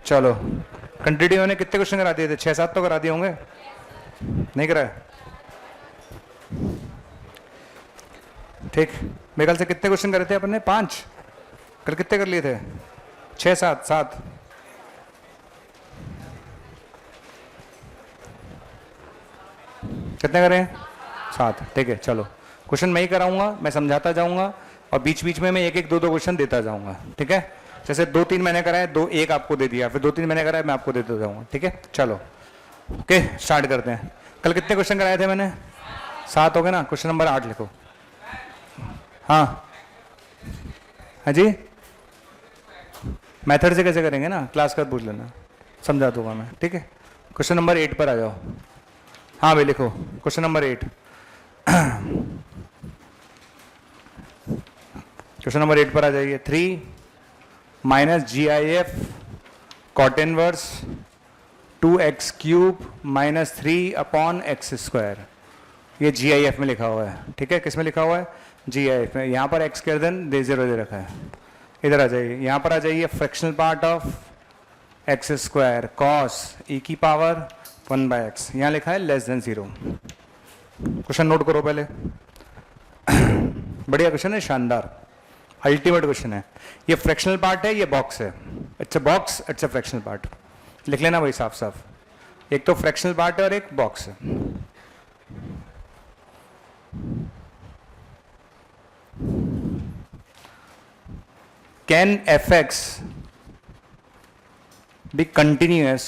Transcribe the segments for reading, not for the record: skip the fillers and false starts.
चलो, कंटिन्यू ने कितने क्वेश्चन करा दिए थे? 6-7 तो करा दिए होंगे, नहीं कराए? ठीक, मेरे ख्याल से कितने क्वेश्चन करे थे अपन ने? 5। कल कितने कर लिए थे? 6-7 कितने करें? 7। ठीक है, चलो क्वेश्चन मैं ही कराऊंगा, मैं समझाता जाऊंगा और बीच बीच में मैं एक एक 2-2 क्वेश्चन देता जाऊंगा। ठीक है, जैसे 2-3 मैंने कराए, 2-1 आपको दे दिया, फिर 2-3 मैंने कराया, मैं आपको देता जाऊंगा। ठीक है, चलो ओके स्टार्ट करते हैं। कल कितने क्वेश्चन कराए थे मैंने? 7 हो गए ना? क्वेश्चन नंबर 8 लिखो। हाँ हाँ जी, मेथड से कैसे करेंगे ना, क्लास का पूछ लेना, समझा दूंगा मैं। ठीक है, क्वेश्चन नंबर 8 पर आ जाओ। हाँ भाई लिखो क्वेश्चन नंबर 8। क्वेश्चन नंबर 8 पर आ जाइए। 3 minus GIF cot inverse 2x³ minus 3/x²। ये GIF में लिखा हुआ है। ठीक है, किस में लिखा हुआ है? GIF में। यहाँ पर x ग्रेटर देन दे 0 दे रखा है। इधर आ जाइए, यहाँ पर आ जाइए, fractional part of x² cos e⁻1/x, यहाँ लिखा है लेस देन 0। क्वेश्चन नोट करो पहले। बढ़िया क्वेश्चन है, शानदार, अल्टीमेट क्वेश्चन है। ये फ्रैक्शनल पार्ट है, ये बॉक्स है। It's a box, it's a fractional part. लिख लेना भाई साफ साफ, एक तो फ्रैक्शनल पार्ट है और एक बॉक्स है। Can fx be continuous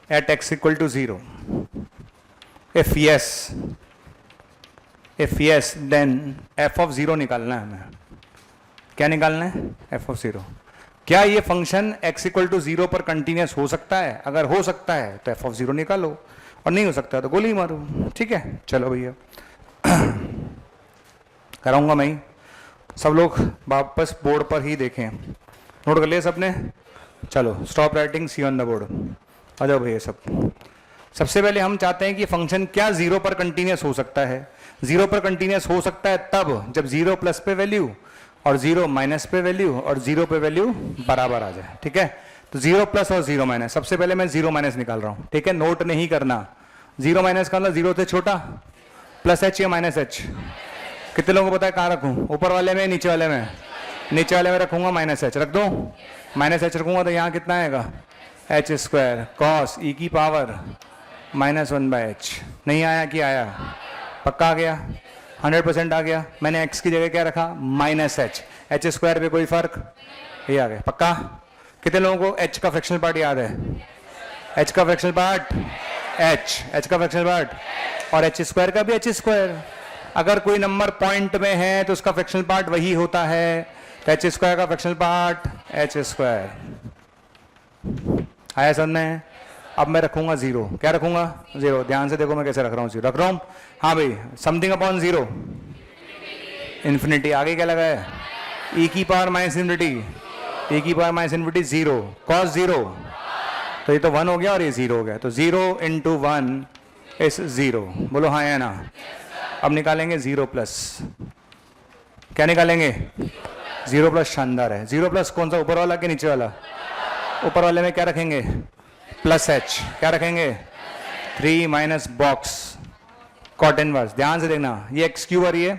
at x equal to 0? If yes, then f of 0 निकालना है हमें। क्या निकालना है? f of 0। क्या ये फंक्शन x इक्वल टू 0 पर कंटिन्यूस हो सकता है? अगर हो सकता है तो f of 0 निकालो, और नहीं हो सकता तो गोली मारो। ठीक है, चलो भैया कराऊंगा मैं ही, सब लोग वापस बोर्ड पर ही देखें। नोट कर लिया सबने? चलो stop writing, see on the board. आ जाओ भैया सब। सबसे पहले हम चाहते हैं कि फंक्शन क्या 0 पर कंटिन्यूस हो सकता है? 0 पर कंटिन्यूस हो सकता है तब जब 0 प्लस पे वैल्यू और 0 माइनस पे वैल्यू और 0 पे वैल्यू बराबर आ जाए। ठीक है, तो 0 प्लस और 0 माइनस। सबसे पहले मैं 0 माइनस निकाल रहा हूँ। ठीक है, नोट नहीं करना। 0 माइनस का मतलब 0 से छोटा, प्लस h या माइनस h? कितने लोगों को पता है कहाँ रखूँ? ऊपर वाले में, नीचे वाले में? नीचे वाले में रखूंगा माइनस h, रख दो। माइनस h रखूंगा तो यहाँ कितना आएगा? h² cos e⁻1/h। नहीं आया कि आया? पक्का आ गया? 100% आ गया। मैंने x की जगह क्या रखा? Minus h। h² पे कोई फर्क? ये आ गया। पक्का? कितने लोगों को h का फ्रैक्शनल पार्ट याद है? h का फ्रैक्शनल पार्ट h का फ्रैक्शनल पार्ट, और h² का भी h²। अगर कोई नंबर पॉइंट में है तो उसका फ्रैक्शनल पार्ट वही होता है, तो h² का फ्रैक्शनल पार्ट h²। आया समझ में? अब मैं रखूंगा 0। क्या रखूंगा? 0। ध्यान से देखो मैं कैसे रख रहा हूँ। 0 रख रहा हूँ। हाँ भाई, समथिंग अपॉन 0 इन्फिनिटी। आगे क्या लगा है? e⁻∞, e⁻∞ 0 cos 0, तो ये तो 1 हो गया और ये 0 हो गया, तो 0 × 1 इज 0। बोलो हाँ या ना? अब निकालेंगे 0 प्लस। क्या निकालेंगे? 0 प्लस। शानदार है। 0 प्लस कौन सा? ऊपर वाला कि नीचे वाला? ऊपर वाले में क्या रखेंगे? Plus h। क्या रखेंगे? 3 माइनस बॉक्स कॉट इनवर्स। ध्यान से देखना, ये x³ और ये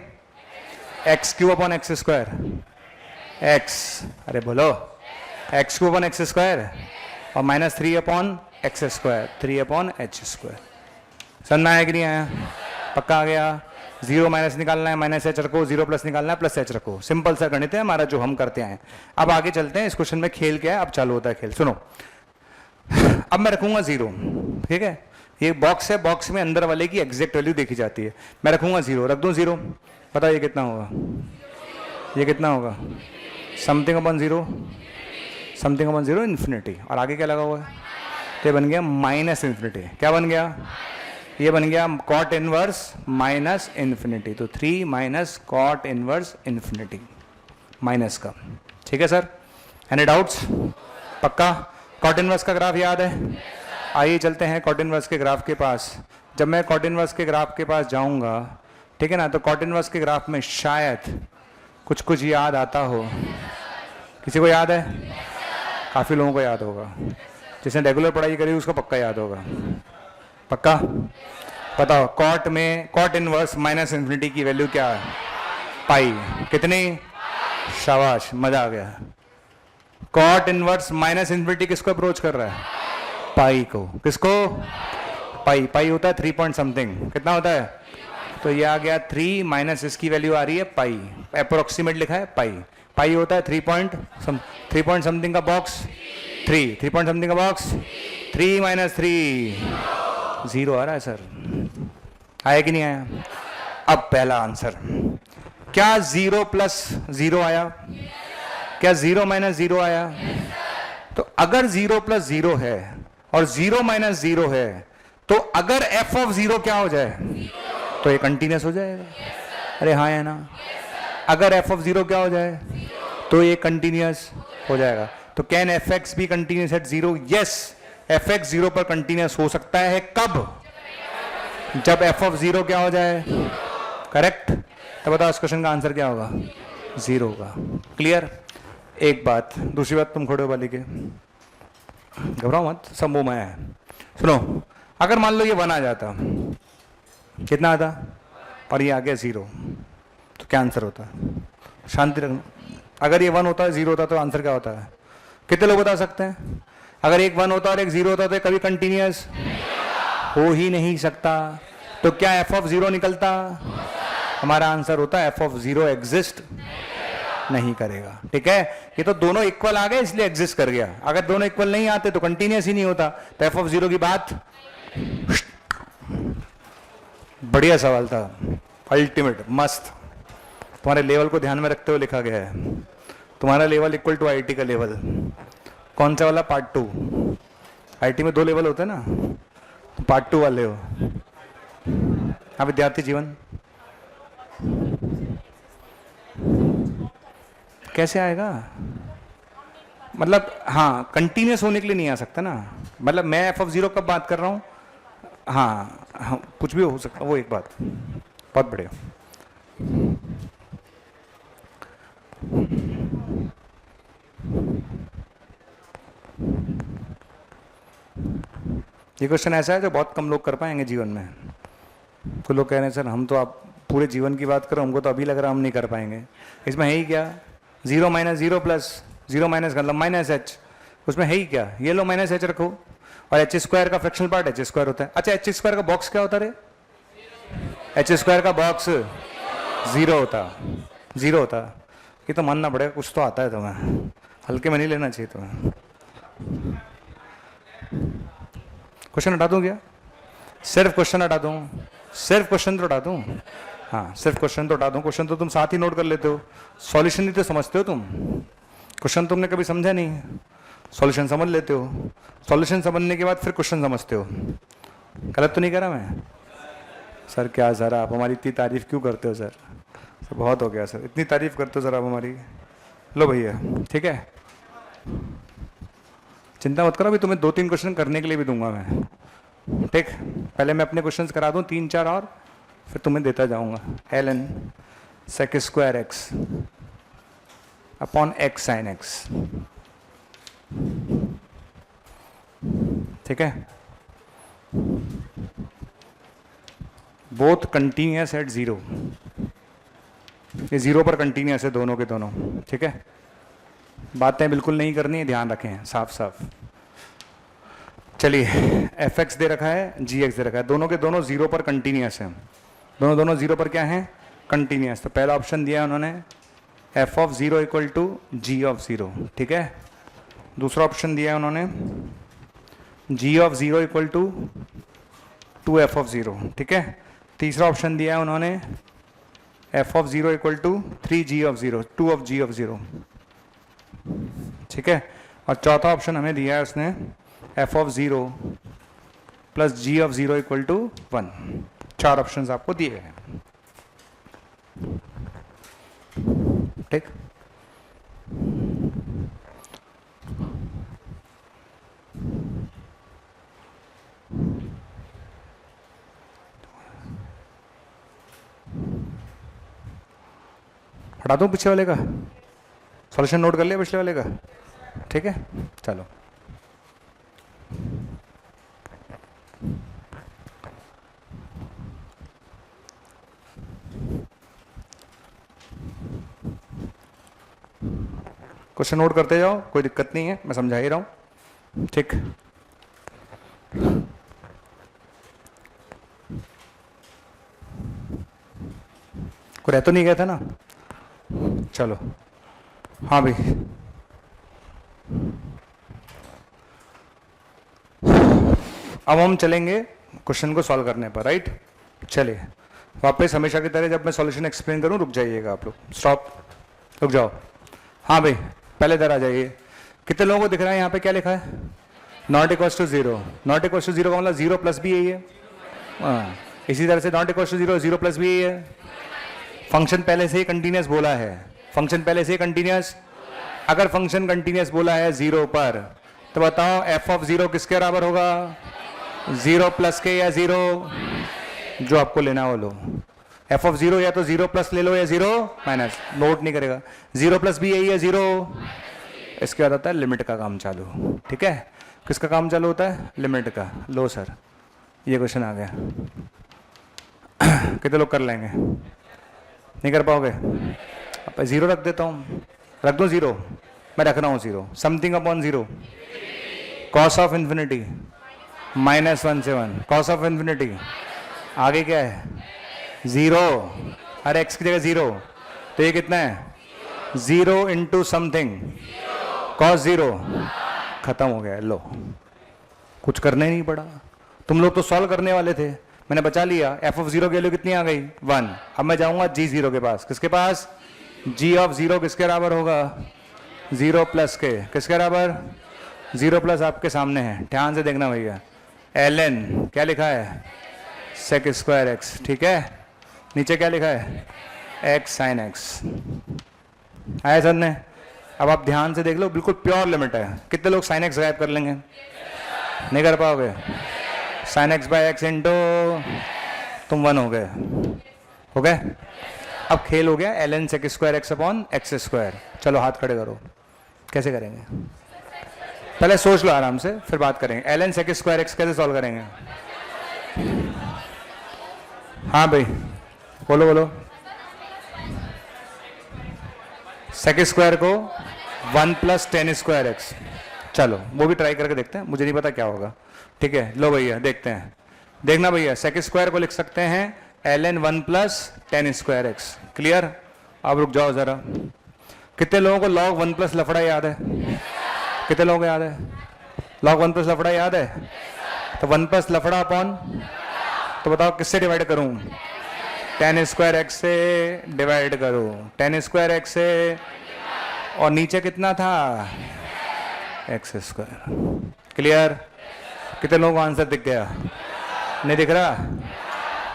x³ अपॉन x²। x, अरे बोलो, x³ अपॉन x² और माइनस 3/x², 3/h²। समझ में आया कि नहीं आया? पक्का आ गया? 0 माइनस निकालना है, माइनस h रखो, 0 प्लस निकालना है, प्लस h रखो। सिंपल सा गणित है हमारा जो हम करते हैं। अब आगे चलते हैं। इस क्वेश्चन में खेल क्या है, अब चालू होता है खेल। सुनो, अब मैं रखूंगा 0। ठीक है, ये बॉक्स है, बॉक्स में अंदर वाले की एग्जैक्ट वैल्यू देखी जाती है। मैं रखूंगा 0, रख दूं 0। बताओ ये कितना होगा? ये कितना होगा? Something upon 0, something upon 0 infinity. और आगे क्या लगा हुआ है? तो ये बन गया माइनस इन्फिनिटी। क्या बन गया? ये बन गया कॉट इनवर्स माइनस इन्फिनिटी। तो 3 minus cot inverse infinity minus का। ठीक है सर, एनी डाउट्स? पक्का? कॉट इनवर्स का ग्राफ याद है? आइए चलते हैं कॉट इनवर्स के ग्राफ के पास। जब मैं कॉट इनवर्स के ग्राफ के पास जाऊंगा, ठीक है ना, तो कॉट इनवर्स के ग्राफ में शायद कुछ कुछ याद आता हो। किसी को याद है? काफ़ी लोगों को याद होगा, जिसने रेगुलर पढ़ाई करी उसको पक्का याद होगा। पक्का? बताओ, कॉट में कॉट इनवर्स माइनस इन्फिनिटी की वैल्यू क्या है? पाई। कितनी? शाबाश, मजा आ गया। कॉट इनवर्स माइनस इन्फिनिटी किसको अप्रोच कर रहा है? पाई को। किसको? पाई। पाई होता है 3 पॉइंट समथिंग। कितना होता है? तो ये आ गया 3 माइनस इसकी वैल्यू आ रही है पाई, अप्रोक्सीमेट लिखा है पाई। पाई होता है 3 पॉइंट समथिंग का बॉक्स 3 पॉइंट समथिंग का बॉक्स 3 माइनस 3 0 आ रहा है सर। आया कि नहीं आया? अब पहला आंसर, क्या 0 प्लस 0 आया? क्या 0 माइनस 0 आया? तो अगर 0 प्लस 0 है और 0 माइनस 0 है, तो अगर f ऑफ 0 क्या हो जाए? तो ये कंटिन्यूस हो जाएगा। अरे हाँ है ना? अगर f ऑफ 0 क्या हो जाए? तो ये कंटिन्यूस हो जाएगा। तो कैन एफ एक्स भी continuous at 0? Yes, F x 0 पर कंटिन्यूस हो सकता है। कब? जब f ऑफ 0 क्या हो जाए? करेक्ट। तो बताओ इस क्वेश्चन का आंसर क्या होगा? 0 होगा। क्लियर? एक बात। दूसरी बात, तुम खड़े हो वाली के, घबराओ मत, सब मुंह में है। सुनो, अगर मान लो ये 1 आ जाता, कितना आता? और ये आ गया 0, तो क्या आंसर होता? शांति रखना। अगर ये 1 होता, 0 होता, तो आंसर क्या होता है? कितने लोग बता सकते हैं? अगर एक 1 होता और एक 0 होता तो कभी कंटिन्यूस हो ही नहीं सकता। तो क्या f ऑफ 0 निकलता? हमारा आंसर होता है f ऑफ 0 एग्जिस्ट नहीं करेगा। ठीक है? ये तो दोनों इक्वल आ गए इसलिए एग्जिस्ट कर गया। अगर दोनों इक्वल नहीं आते तो कंटिन्यूस ही नहीं होता। तो f ऑफ 0 की बात। बढ़िया सवाल था, अल्टीमेट, मस्त। तुम्हारे लेवल को ध्यान में रखते हुए लिखा गया है। तुम्हारा लेवल इक्वल टू आईटी का लेवल। कौन सा वाला? पार्ट 2। आईटी में 2 लेवल होते हैं ना, तो पार्ट 2 वाले हो। हाँ, विद्यार्थी जीवन कैसे आएगा? मतलब हाँ, कंटिन्यूस होने के लिए नहीं आ सकता ना। मतलब मैं एफ ऑफ 0 कब बात कर रहा हूँ? हाँ, कुछ भी हो सकता, वो एक बात। बहुत बढ़िया। ये क्वेश्चन ऐसा है जो बहुत कम लोग कर पाएंगे जीवन में। कुछ लोग कह रहे हैं सर हम तो आप पूरे जीवन की बात करो, हमको तो अभी लग रहा हम नहीं कर पाएंगे। इसमें है ही क्या? 0 माइनस 0 प्लस 0 माइनस मतलब माइनस एच, उसमें है ही क्या? ये लो माइनस एच रखो, और एच स्क्वायर का फ्रैक्शनल पार्ट एच स्क्वायर होता है। अच्छा, एच स्क्वायर का बॉक्स क्या होता है? एच स्क्वायर का बॉक्स 0 होता। ये तो मानना पड़ेगा, कुछ तो आता है तुम्हें, हल्के में नहीं लेना चाहिए तुम्हें। क्वेश्चन हटा दूं क्या? सिर्फ क्वेश्चन हटा दूं? सिर्फ क्वेश्चन तो हटा दूं? हाँ, सिर्फ क्वेश्चन तो हटा दूं। क्वेश्चन तो तुम साथ ही नोट कर लेते हो, सॉल्यूशन नहीं तो समझते हो तुम। क्वेश्चन तुमने कभी समझा नहीं, सॉल्यूशन समझ लेते हो। सॉल्यूशन समझने के बाद फिर क्वेश्चन समझते हो। गलत तो नहीं कह रहा मैं? सर क्या सर आप हमारी इतनी तारीफ क्यों करते हो सर? बहुत हो गया सर, इतनी तारीफ करते हो सर आप हमारी। लो भैया, ठीक है, चिंता मत करो, अभी तुम्हें 2-3 क्वेश्चन करने के लिए भी दूंगा मैं। ठीक, पहले मैं अपने क्वेश्चंस करा दूं 3-4 और फिर तुम्हें देता जाऊंगा। ln sec square x upon x sin x। ठीक है? Both continuous at 0। ये 0 पर कंटिन्यूअस है दोनों के दोनों। ठीक है? बातें बिल्कुल नहीं करनी है, ध्यान रखें साफ साफ। चलिए, एफ एक्स दे रखा है, जी एक्स दे रखा है, दोनों के दोनों 0 पर कंटिन्यूअस है। दोनों 0 पर क्या है? कंटिन्यूअस। तो पहला ऑप्शन दिया है उन्होंने F of 0 equal to G of 0। ठीक है? दूसरा ऑप्शन दिया है उन्होंने G of 0 equal to 2f of 0। ठीक है? तीसरा ऑप्शन दिया है उन्होंने f of 0 equal to 3g of 0, 2 of g of 0। ठीक है? और चौथा ऑप्शन हमें दिया है उसने f of 0 plus g of 0 equal to 1। 4 options आपको दिए हैं। ठीक? हटा दूं पिछले वाले का? सॉल्यूशन नोट कर लिया पिछले वाले का? ठीक। ठीक है, चलो क्वेश्चन नोट करते जाओ, कोई दिक्कत नहीं है, मैं समझा ही रहा हूँ। ठीक, कोई रह तो नहीं गया था ना? चलो हाँ भाई, अब हम चलेंगे क्वेश्चन को सॉल्व करने पर, राइट? चलिए वापस हमेशा की तरह जब मैं सॉल्यूशन एक्सप्लेन करूं रुक जाइएगा आप लोग, स्टॉप, रुक जाओ। हाँ भाई पहले इधर आ जाइए। कितने लोगों को दिख रहा है यहाँ पे क्या लिखा है? Not equals to zero. Not equals to zero का मतलब जीरो प्लस भी यही है। हाँ, इसी तरह से not equals to zero, zero plus भी यही है। फंक्शन पहले से ही कंटिन्यूस बोला है, फंक्शन पहले से ही कंटिन्यूस। अगर फंक्शन कंटिन्यूस बोला है जीरो पर, तो बताओ एफ ऑफ जीरो किसके बराबर होगा? जीरो प्लस के या जीरो? जो आपको लेना हो लो। एफ ऑफ जीरो या तो जीरो प्लस ले लो या जीरो माइनस, नोट नहीं करेगा। जीरो प्लस भी यही है जीरो। इसके बाद आता है लिमिट का काम चालू। ठीक है, किसका काम चालू होता है? लिमिट का। लो सर ये क्वेश्चन आ गया। कितने लोग कर लेंगे? नहीं कर पाओगे? अब जीरो रख देता हूँ, रख दो जीरो, मैं रख रहा हूँ zero. Something upon zero, cos of infinity -1 से 1, कॉस ऑफ इन्फिनिटी। आगे क्या है? जीरो, हर एक्स की जगह जीरो, तो ये कितना है? Zero into something, cos zero. खत्म हो गया। लो कुछ करना ही नहीं पड़ा। तुम लोग तो सॉल्व करने वाले थे, मैंने बचा लिया। एफ ऑफ जीरो की वैल्यू कितनी आ गई? 1। अब मैं जाऊंगा जी जीरो के पास। किसके पास? जी ऑफ जीरो किसके बराबर होगा? जीरो प्लस के किसके बराबर? जीरो प्लस आपके सामने है, ध्यान से देखना भैया। एल एन क्या लिखा है? Sec square x. ठीक है, नीचे क्या लिखा है? X sine x. आया सर ने? अब आप ध्यान से देख लो, बिल्कुल प्योर लिमिट है। कितने लोग साइन एक्स गायब कर लेंगे? नहीं कर पाओगे? Sine x by x into, तुम 1 हो गए, हो गए। अब खेल हो गया l n sec square x upon x square. चलो हाथ खड़े करो। कैसे करेंगे? पहले सोच लो आराम से, फिर बात करेंगे। L n sec square x कैसे सॉल्व करेंगे? हाँ भाई बोलो बोलो। सेक स्क्वायर को 1 + tan स्क्वायर एक्स। चलो वो भी ट्राई करके देखते हैं, मुझे नहीं पता क्या होगा। ठीक है, लो भैया देखते हैं। देखना भैया, सेक स्क्वायर को लिख सकते हैं l n 1 + tan square x. Clear? अब रुक जाओ जरा। कितने लोगों को log 1 + लफड़ा याद है? कितने लोगों को याद है? log 1 + लफड़ा याद है? तो 1 + लफड़ा अपॉन, तो बताओ किससे डिवाइड करूं? tan स्क्वायर एक्स से डिवाइड करूं, tan स्क्वायर एक्स से। और नीचे कितना था? X square. क्लियर? कितने लोगों को आंसर दिख गया? नहीं दिख रहा?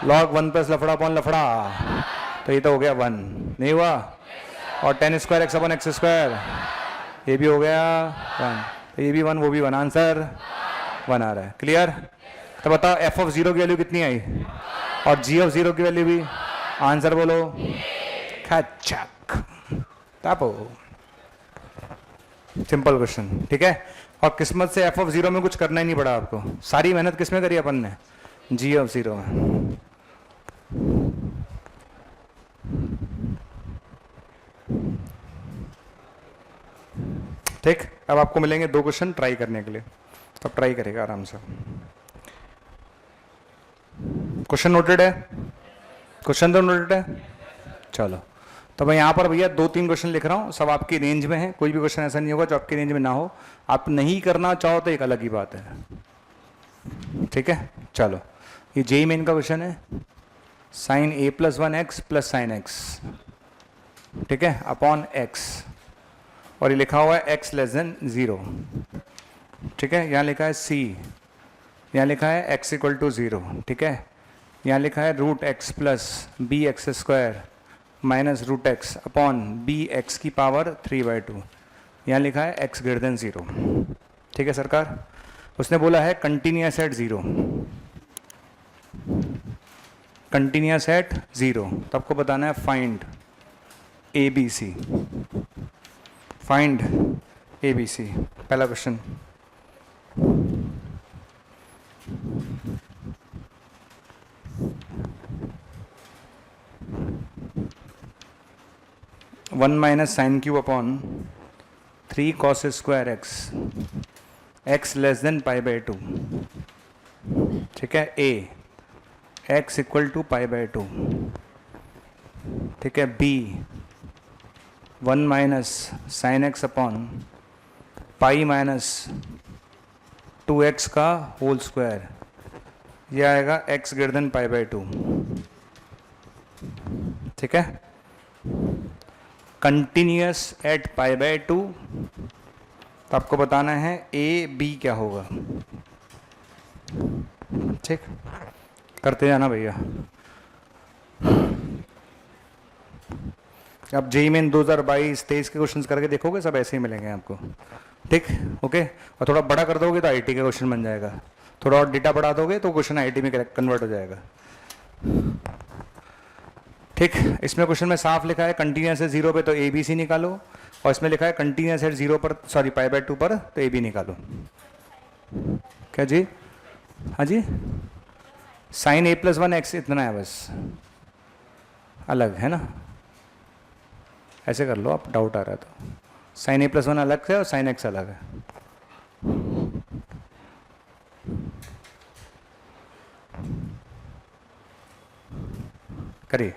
log 1 + लफड़ा अपॉन लफड़ा, तो ये तो हो गया 1, नहीं हुआ? और tan square x upon x square, ये भी हो गया 1, ये भी 1 वो भी 1, आंसर 1 आ रहा है। क्लियर? तो बताओ एफ ऑफ जीरो की वैल्यू कितनी आई और जी ऑफ जीरो की वैल्यू भी? आंसर बोलो। खचक तापो। Simple question. ठीक है, और किस्मत से एफ ऑफ जीरो में कुछ करना ही नहीं पड़ा आपको। सारी मेहनत किस में करी अपन ने? जी ऑफ जीरो में। ठीक, अब आपको मिलेंगे 2 क्वेश्चन ट्राई करने के लिए, तो ट्राई करेगा आराम से। क्वेश्चन नोटेड है? क्वेश्चन तो नोटेड है। चलो, तो मैं यहाँ पर भैया 2-3 क्वेश्चन लिख रहा हूँ, सब आपकी रेंज में है। कोई भी क्वेश्चन ऐसा नहीं होगा जो आपकी रेंज में ना हो। आप नहीं करना चाहो तो एक अलग ही बात है। ठीक है, चलो ये जेई मेन का क्वेश्चन है। Sine a + 1x + sin x, ठीक है, अपॉन x, और ये लिखा हुआ है x < 0। ठीक है, यहाँ लिखा है c, यहाँ लिखा है x = 0। ठीक है, यहाँ लिखा है √x + bx² - √x upon bx की पावर 3/2। यहाँ लिखा है x > 0। ठीक है सरकार, उसने बोला है कंटिन्यूअस एट 0, कंटिन्यूअस एट 0। तो आपको बताना है find ABC, find A B C. पहला question, one minus sine cube upon 3 cos square x less than pi by 2। ठीक है, A x equal to pi by 2। ठीक है, B 1 minus sine x upon pi minus 2x का whole square, यह आएगा x greater than pi by 2। ठीक है, continuous eight pi by 2। तो आपको बताना है ए बी क्या होगा। ठीक, करते जाना भैया। अब जेई मेन 2022-23 के क्वेश्चंस करके देखोगे, सब ऐसे ही मिलेंगे आपको। ठीक, ओके। और थोड़ा बड़ा कर दोगे तो आईटी का क्वेश्चन बन जाएगा, थोड़ा और डेटा बढ़ा दोगे तो क्वेश्चन आईटी में कन्वर्ट हो जाएगा। ठीक, इसमें क्वेश्चन में साफ लिखा है कंटिन्यूस है 0 पे तो ए बी सी निकालो, और इसमें लिखा है कंटिन्यूस है 0 पर, सॉरी पाई बाई 2 पर तो ए बी निकालो। क्या जी? हाँ जी, साइन ए प्लस 1 एक्स इतना है बस, अलग है ना, ऐसे कर लो आप, डाउट आ रहा है तो। साइन ए प्लस 1 अलग है और साइन एक्स अलग है। करिए,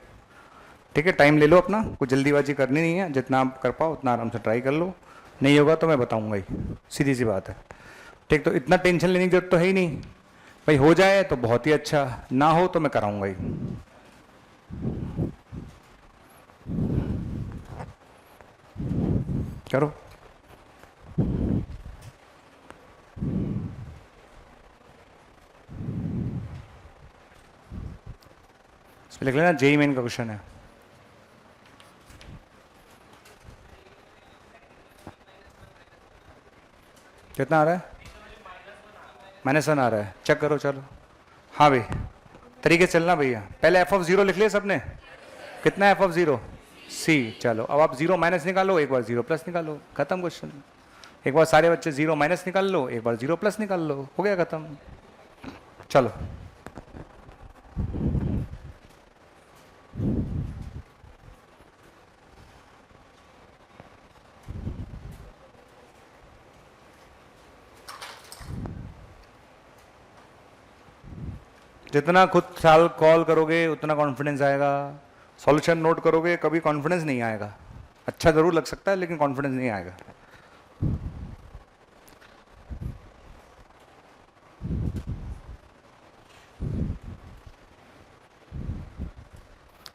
ठीक है, टाइम ले लो अपना, कुछ जल्दीबाजी करनी नहीं है, जितना आप कर पाओ उतना आराम से ट्राई कर लो, नहीं होगा तो मैं बताऊंगा ही, सीधी सी बात है। ठीक, तो इतना टेंशन लेने की जरूरत तो है ही नहीं भाई, हो जाए तो बहुत ही अच्छा, ना हो तो मैं कराऊंगा ही। करो, इसमें लिख लेना जेई मेन का क्वेश्चन है। कितना आ रहा है? -1 आ रहा है, चेक करो। चलो हाँ भाई, तरीके से चलना भैया। पहले एफ ऑफ 0 लिख लिया सबने, कितना है एफ ऑफ 0? सी। चलो अब आप 0 माइनस निकालो, एक बार 0 प्लस निकालो, खत्म क्वेश्चन। एक बार सारे बच्चे 0 माइनस निकाल लो, एक बार 0 प्लस निकाल लो, हो गया खत्म। चलो जितना खुद साल कॉल करोगे उतना कॉन्फिडेंस आएगा, सॉल्यूशन नोट करोगे कभी कॉन्फिडेंस नहीं आएगा। अच्छा जरूर लग सकता है लेकिन कॉन्फिडेंस नहीं आएगा।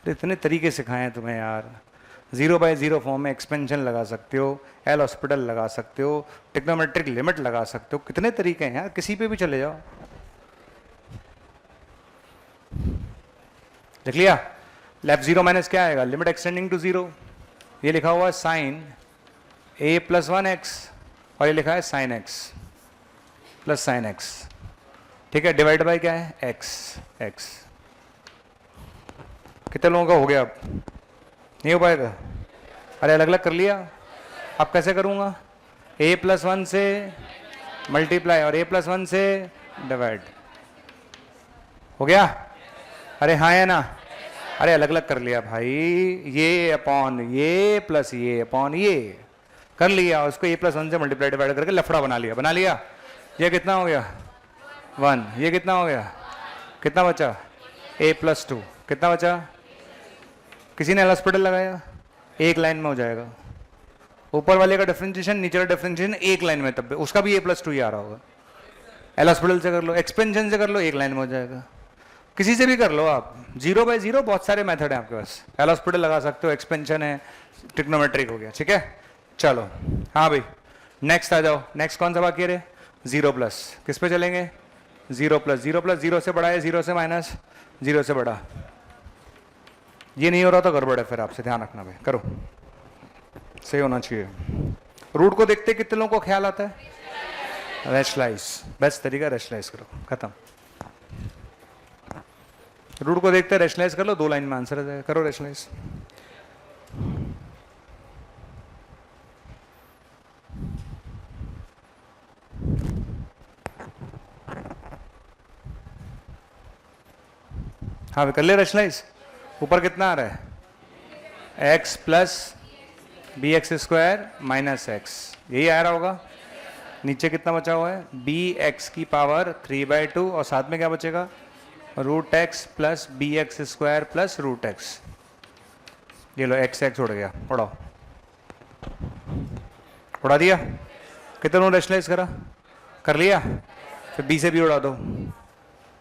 इतने तरीके सिखाए हैं तुम्हें यार। 0/0 फॉर्म में एक्सपेंशन लगा सकते हो, एल हॉस्पिटल लगा सकते हो, टिग्नोमेट्रिक लिमिट लगा सकते हो, कितने तरीके हैं यार, किसी पे भी चले जाओ। देख लिया, लेफ्ट 0 माइनस क्या आएगा, लिमिट एक्सटेंडिंग टू 0, ये लिखा हुआ है साइन a प्लस 1x, और ये लिखा है sine x plus sine x। ठीक है, डिवाइड बाय क्या है, x। कितने लोगों का हो गया? अब नहीं हो पाएगा, अरे अलग अलग कर लिया। अब कैसे करूँगा, a प्लस 1 से मल्टीप्लाई और a प्लस 1 से डिवाइड, हो गया? अरे हाँ है ना, अरे अलग अलग कर लिया भाई, ये अपॉन ये प्लस ये अपॉन ये कर लिया, उसको a प्लस 1 से मल्टीप्लाई डिवाइड करके लफड़ा बना लिया। ये कितना हो गया 1, ये कितना हो गया, कितना बचा a प्लस 2, कितना बचा? किसी ने एल हॉस्पिटल लगाया, एक लाइन में हो जाएगा। ऊपर वाले का डिफरेंशिएशन नीचे का डिफरेंशिएशन एक लाइन में, तब उसका भी a प्लस 2 ही आ रहा होगा। एल हॉस्पिटल से कर लो, एक्सपेंशन से कर लो, एक लाइन में हो जाएगा। किसी से भी कर लो आप, 0/0 बहुत सारे मेथड है आपके पास, एल हॉस्पिटल लगा सकते हो, एक्सपेंशन है, ट्रिग्नोमेट्रिक हो गया। ठीक है, चलो हाँ भाई नेक्स्ट आ जाओ। नेक्स्ट कौन सा बाकी है? 0 प्लस, किस पे चलेंगे? 0 प्लस 0 से बड़ा है, 0 से माइनस, 0 से बड़ा। ये नहीं हो रहा तो गड़बड़ है, फिर आपसे ध्यान रखना भाई, करो, सही होना चाहिए। रूट को देखते कितने लोगों को ख्याल आता है? रैशलाइज, बेस्ट तरीका रैशलाइज करो, खत्म। रूट को देखते रैशलाइज कर लो, 2 लाइन में आंसर आ जाएगा, करो रैशलाइज। हाँ कर ले रेशनलाइज। ऊपर कितना आ रहा है, x plus b x square minus x, यही आ रहा होगा। नीचे कितना बचा हुआ है, बी एक्स की पावर 3/2 और साथ में क्या बचेगा, root x plus b x square plus root x. ये लो एक्स एक्स उड़ गया, उड़ाओ, उड़ा दिया। कितने रेशनलाइज करा, कर लिया। फिर बी से भी उड़ा दो,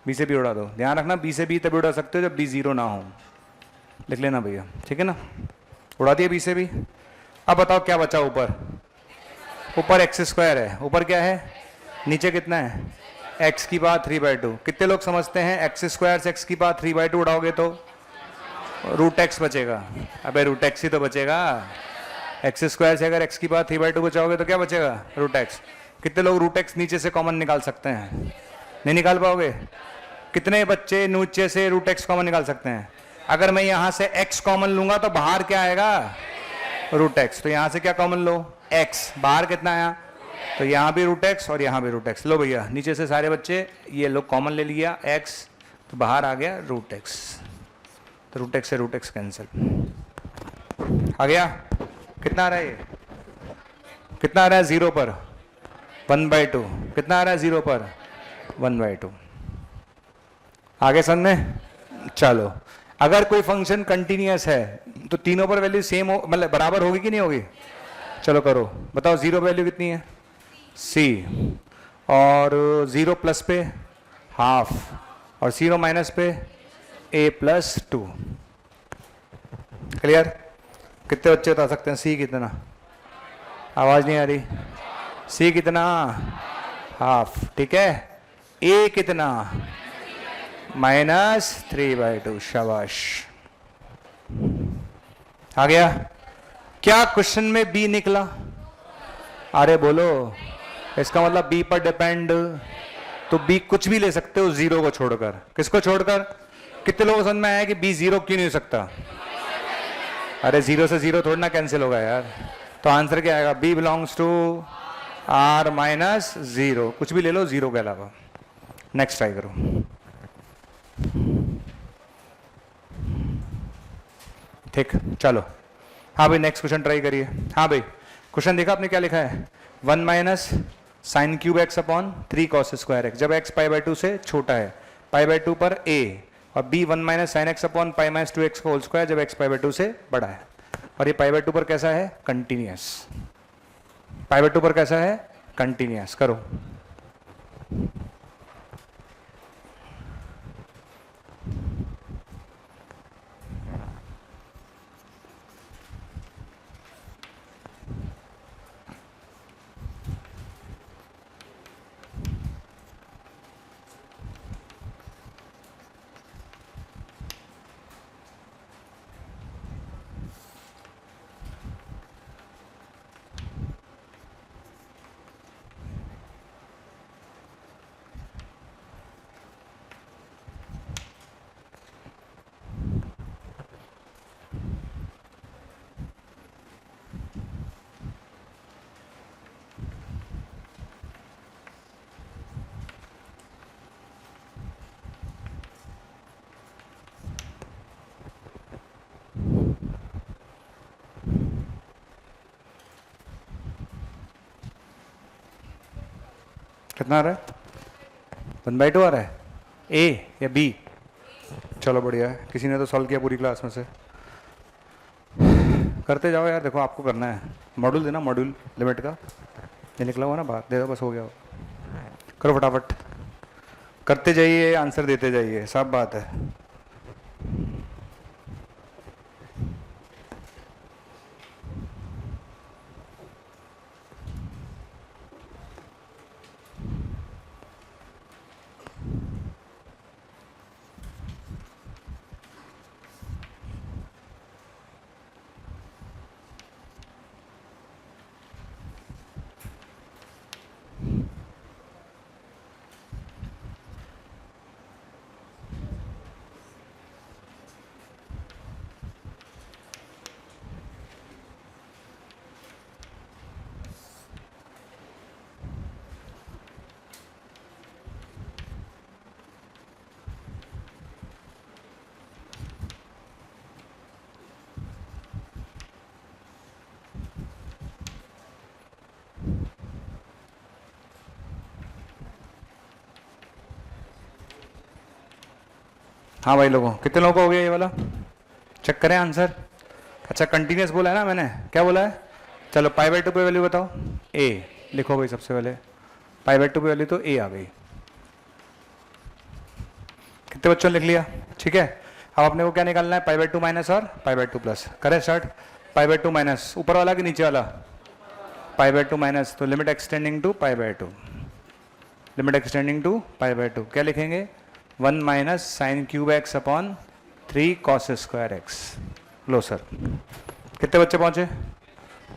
बी से भी उड़ा दो। ध्यान रखना बी से बी तभी उड़ा सकते हो जब बी जीरो ना हो, लिख लेना भैया, ठीक है ना। उड़ा दिया बी से भी। अब बताओ क्या बचा ऊपर, ऊपर एक्स स्क्वायर है, ऊपर क्या है, नीचे कितना है, एक्स की पावर 3/2। कितने लोग समझते हैं एक्स स्क्वायर से एक्स की पावर 3/2 उड़ाओगे तो रूट एक्स बचेगा। अबे रूट एक्स ही तो बचेगा, एक्स स्क्वायर से अगर एक्स की पावर 3/2 बचाओगे तो क्या बचेगा, रूट एक्स। कितने लोग रूट एक्स नीचे से कॉमन निकाल सकते हैं, नहीं निकाल पाओगे। कितने बच्चे नीचे से रूट एक्स कॉमन निकाल सकते हैं। अगर मैं यहाँ से एक्स कॉमन लूंगा तो बाहर क्या आएगा, रूट एक्स। तो यहाँ से क्या कॉमन लो, एक्स, बाहर कितना आया, तो यहाँ भी रूट एक्स और यहाँ भी रूट एक्स। लो भैया नीचे से सारे बच्चे ये लोग कॉमन ले लिया एक्स, तो बाहर आ गया रूट एक्स। तो रूट एक्स से रूट एक्स कैंसिल आ गया। कितना आ रहा है ये, कितना आ रहा है जीरो पर, 1/2। कितना आ रहा है जीरो पर, 1/2। आगे समझ में। चलो अगर कोई फंक्शन कंटिन्यूअस है तो तीनों पर वैल्यू सेम हो, मतलब बराबर होगी कि नहीं होगी। चलो करो बताओ, जीरो वैल्यू कितनी है, सी, और जीरो प्लस पे हाफ, और जीरो माइनस पे a+2। क्लियर। कितने बच्चे बता सकते हैं सी कितना, आवाज नहीं आ रही, सी कितना, हाफ, ठीक है। ए कितना, -3/2। शाबाश, आ गया। क्या क्वेश्चन में बी निकला, अरे बोलो, इसका मतलब बी पर डिपेंड, तो बी कुछ भी ले सकते हो जीरो को छोड़कर। किसको छोड़कर, कितने लोगों को समझ में आया कि बी जीरो क्यों नहीं हो सकता। अरे जीरो से जीरो थोड़ा ना कैंसिल होगा यार। तो आंसर क्या आएगा, बी बिलोंग्स टू r-0, कुछ भी ले लो जीरो के अलावा। नेक्स्ट ट्राई करो। ठीक, चलो हाँ भाई नेक्स्ट क्वेश्चन ट्राई करिए। हाँ भाई क्वेश्चन देखा आपने क्या लिखा है, 1 - sin cube x upon 3 cos square x, जब x π/2 से छोटा है, π/2 पर a, और b 1 - sin x upon π-2x का होल स्क्वायर जब x π/2 से बड़ा है। और ये π/2 पर कैसा है, कंटिन्यूअस। π/2 पर कैसा है, कंटिन्यूअस। करो। कितना आ रहा है, 1/2 आ रहा है, ए या बी। चलो बढ़िया है, किसी ने तो सॉल्व किया पूरी क्लास में से। करते जाओ यार, देखो आपको करना है। मॉड्यूल देना, मॉड्यूल लिमिट का ये निकला हुआ ना बाहर, दे दो बस, हो गया। करो फटाफट, करते जाइए, आंसर देते जाइए, सब बात है। हाँ भाई लोगों, कितने लोगों को हो गया ये वाला? चेक करें आंसर। अच्छा कंटिन्यूस बोला है ना मैंने, क्या बोला है? चलो पाई बाई टू पे वैल्यू बताओ। ए लिखो भाई सबसे पहले, पाई बाई टू पे वैल्यू तो ए आ गई। कितने बच्चों ने लिख लिया? ठीक है, अब अपने को क्या निकालना है? पाई बाई टू माइनस और पाई बाई टू प्लस। करें start. Pi by two minus ऊपर वाला कि नीचे वाला? पाई बाई टू माइनस, तो limit extending to pi by two, limit extending to pi by two क्या लिखेंगे? 1 minus sine cube x upon 3 cos square x. लो सर, कितने बच्चे पहुंचे?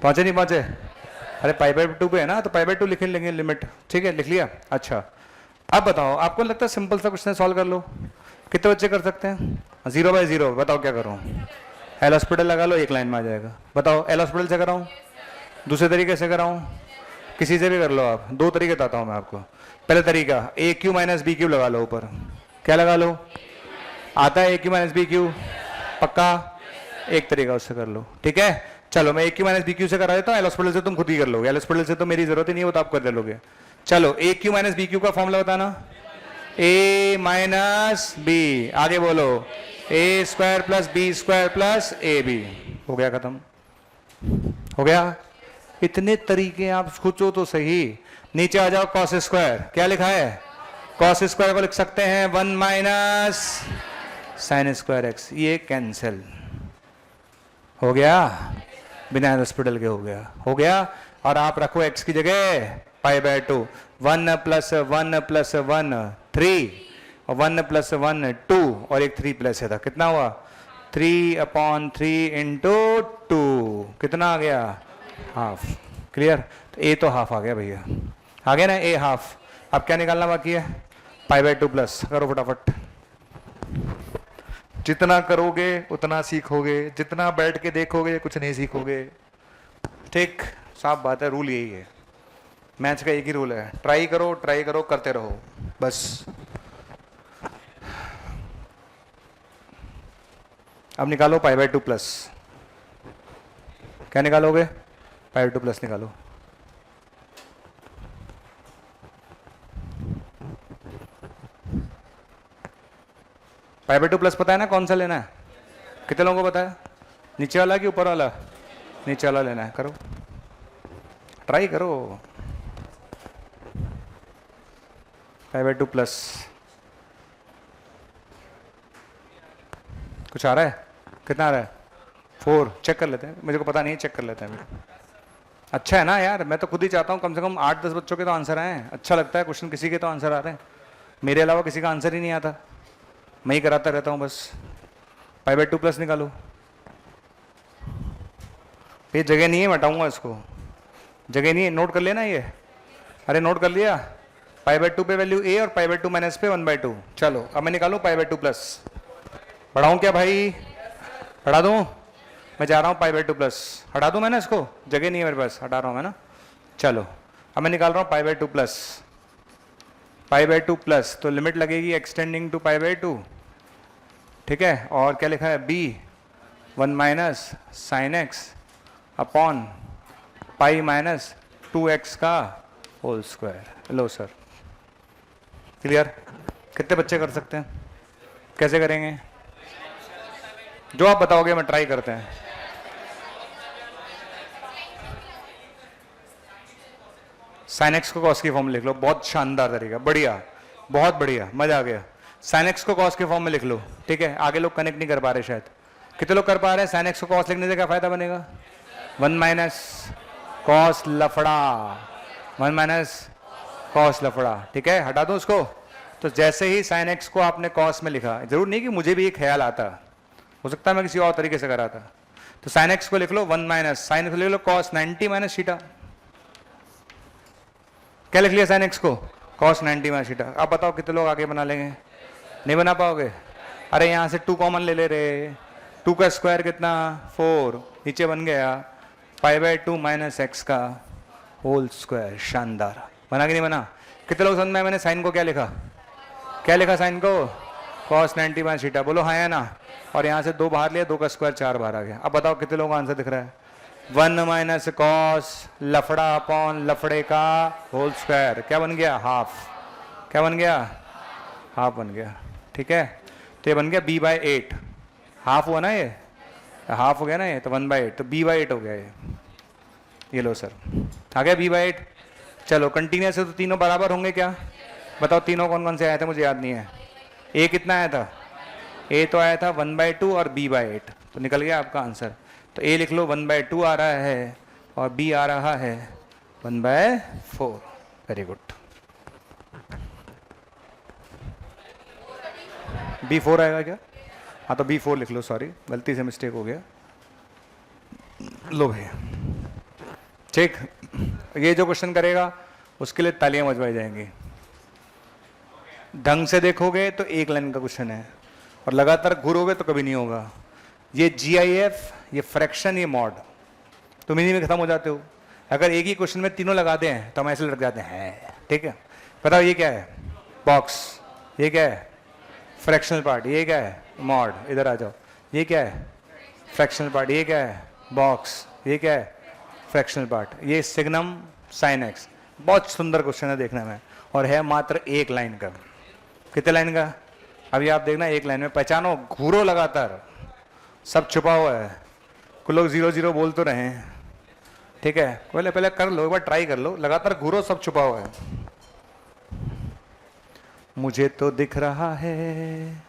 पहुंचे नहीं पहुंचे? अरे पाई बाई टू पे है ना, तो पाई बाई टू लिख लेंगे लिमिट। ठीक है, लिख लिया। अच्छा अब बताओ, आपको लगता है सिंपल सा क्वेश्चन सॉल्व कर लो? कितने बच्चे कर सकते हैं? 0 बाई 0। बताओ क्या करूँ? एल हॉस्पिटल लगा लो, एक लाइन में आ जाएगा। बताओ एल हॉस्पिटल से कराऊँ, दूसरे तरीके से कराऊँ, किसी से भी कर लो आप। दो तरीके बताता हूँ मैं आपको। पहले तरीका ए क्यू माइनस बी क्यू लगा लो ऊपर। क्या लगा लो? आता है ए क्यू माइनस बी क्यू? पक्का? एक तरीका उससे कर लो। ठीक है, चलो मैं ए क्यू माइनस बी क्यू से करा देता हूँ, एल हॉस्पिटल से तुम खुद ही कर लोगे। एल हॉस्पिटल से तो मेरी जरूरत ही नहीं है, वो तो आप कर दे लोगे। चलो A cube minus B cube का फॉर्मूला बताना। ए माइनस बी, आगे बोलो, A square plus B square plus A B. हो गया खत्म, हो गया। इतने तरीके आप सोचो तो सही। नीचे आ जाओ, कॉस स्क्वायर क्या लिखा है? कॉस स्क्वायर को लिख सकते हैं 1 माइनस साइन स्क्वायर एक्स, ये कैंसिल हो गया, बिना हॉस्पिटल के हो गया, हो गया। और आप रखो एक्स की जगह पाई बाय 2, 1 प्लस 1 प्लस 1 3 और 1 प्लस 1 2 और एक 3 प्लस है था, कितना हुआ? 3/3 इंटू 2, कितना आ गया? हाफ। क्लियर? तो ए तो हाफ आ गया भैया, आ गया ना ए हाफ। अब क्या निकालना बाकी है? पाई बाय 2 प्लस। करो फटाफट, जितना करोगे उतना सीखोगे, जितना बैठ के देखोगे कुछ नहीं सीखोगे। ठीक, साफ बात है, रूल यही है, मैथ्स का एक ही रूल है, ट्राई करो करते रहो बस। अब निकालो पाई बाय 2 प्लस। क्या निकालोगे? पाई बाय 2 प्लस निकालो। पाई बाय 2 प्लस पता है ना कौन सा लेना है? कितने लोगों को पता है? नीचे वाला कि ऊपर वाला? नीचे वाला लेना है। करो, ट्राई करो। पाई बाय 2 प्लस कुछ आ रहा है? कितना आ रहा है? 4। चेक कर लेते हैं, मुझे को पता नहीं, चेक कर लेते हैं। अच्छा है ना यार, मैं तो खुद ही चाहता हूँ कम से कम 8-10 बच्चों के तो आंसर आए। अच्छा लगता है क्वेश्चन किसी के तो आंसर आ रहे हैं, मेरे अलावा किसी का आंसर ही नहीं आता, मैं ही कराता रहता हूँ बस। पाई बाय 2 प्लस निकालो। ये जगह नहीं है, मैं हटाऊंगा इसको, जगह नहीं है, नोट कर लेना ये। अरे नोट कर लिया? पाई बाय 2 पे वैल्यू ए और पाई बाय 2 माइनस पे 1/2। चलो अब मैं निकालूं पाई बाय 2 प्लस। बढ़ाऊं क्या भाई? हटा दूं? मैं जा रहा हूं पाई बाय 2 प्लस। हटा दूं मैंने इसको? जगह नहीं है मेरे पास, हटा रहा हूं मैं ना। चलो अब मैं निकाल रहा हूं pi by 2 plus. Pi by 2 plus तो लिमिट लगेगी एक्सटेंडिंग टू पाई बाय 2। ठीक है, और क्या लिखा है? B 1 minus sine x upon pi minus 2x का होल स्क्वायर। लो सर, क्लियर? कितने बच्चे कर सकते हैं? कैसे करेंगे? जो आप बताओगे मैं ट्राई करते हैं। साइन एक्स को कॉस की फॉर्म में लिख लो, बहुत शानदार तरीका, बढ़िया, बहुत बढ़िया, मजा आ गया। साइन एक्स को कॉस के फॉर्म में लिख लो। ठीक है, आगे लोग कनेक्ट नहीं कर पा रहे शायद। कितने लोग कर पा रहे हैं? साइन एक्स को कॉस लिखने से क्या फायदा बनेगा? 1 माइनस कॉस लफड़ा, 1 माइनस कॉस लफड़ा। ठीक है, हटा दो उसको। तो जैसे ही साइन एक्स को आपने कॉस में लिखा, जरूर नहीं कि मुझे भी एक ख्याल आता, हो सकता है मैं किसी और तरीके से करा था। तो साइन एक्स को लिख लो 1 माइनस, साइन को लिख लो कॉस 90 माइनस थीटा। क्या लिख लिया साइन एक्स को? Cos 90 minus theta. अब बताओ कितने लोग आगे बना लेंगे? नहीं बना पाओगे? अरे यहाँ से 2 कॉमन ले ले रहे, 2 का स्क्वायर कितना? 4, नीचे बन गया पाई बाय 2 माइनस एक्स का होल स्क्वायर। शानदार, बना कि नहीं बना? कितने लोग समझ में? मैंने साइन को क्या लिखा? क्या लिखा साइन को? Cos 90 minus theta. बोलो हाँ या ना? और यहाँ से 2 बाहर लिया, 2 का स्क्वायर 4 बाहर आ गया। अब बताओ कितने लोगों का आंसर दिख रहा है? 1 माइनस कॉस लफड़ा अपॉन लफड़े का होल स्क्वायर। क्या बन गया? हाफ। क्या बन गया? हाफ बन गया। ठीक है, तो ये बन गया b/8, हाफ हुआ ना, ये हाफ हो गया ना, ये तो 1/8, तो b/8 हो गया ये लो सर, आ गया b/8। चलो कंटिन्यूस है तो तीनों बराबर होंगे क्या, बताओ तीनों कौन कौन से आए थे, मुझे याद नहीं है। ए कितना आया था, ए तो आया था 1/2 और b/8, तो निकल गया आपका आंसर। तो ए लिख लो 1/2 आ रहा है और बी आ रहा है 1/4। Very good. b4 आएगा क्या, हाँ तो b4 लिख लो, सॉरी गलती से मिस्टेक हो गया। लो भैया ठीक, ये जो क्वेश्चन करेगा उसके लिए तालियां बजवाई जाएंगी। ढंग से देखोगे तो एक लाइन का क्वेश्चन है, और लगातार घूरोगे तो कभी नहीं होगा। ये GIF, ये फ्रैक्शन, ये मॉड, तुम इन्हीं में खत्म हो जाते हो। अगर एक ही क्वेश्चन में तीनों लगाते हैं तो हम ऐसे लग जाते हैं। ठीक है, बताओ ये क्या है, बॉक्स, ये क्या है फ्रैक्शनल पार्ट, ये क्या है मॉड, इधर आ जाओ, ये क्या है फ्रैक्शनल पार्ट, ये क्या है बॉक्स, ये क्या है फ्रैक्शनल पार्ट, ये सिग्नम साइन एक्स। बहुत सुंदर क्वेश्चन है देखने में, और है मात्र एक लाइन का। कितने लाइन का, अभी आप देखना एक लाइन में, पहचानो, घूरो लगातार, सब छुपा हुआ है। कुछ लोग 0 0 बोल तो रहे हैं, ठीक है, पहले पहले कर लो, एक बार ट्राई कर लो, लगातार घूरो, सब छुपा हुआ है। मुझे तो दिख रहा है,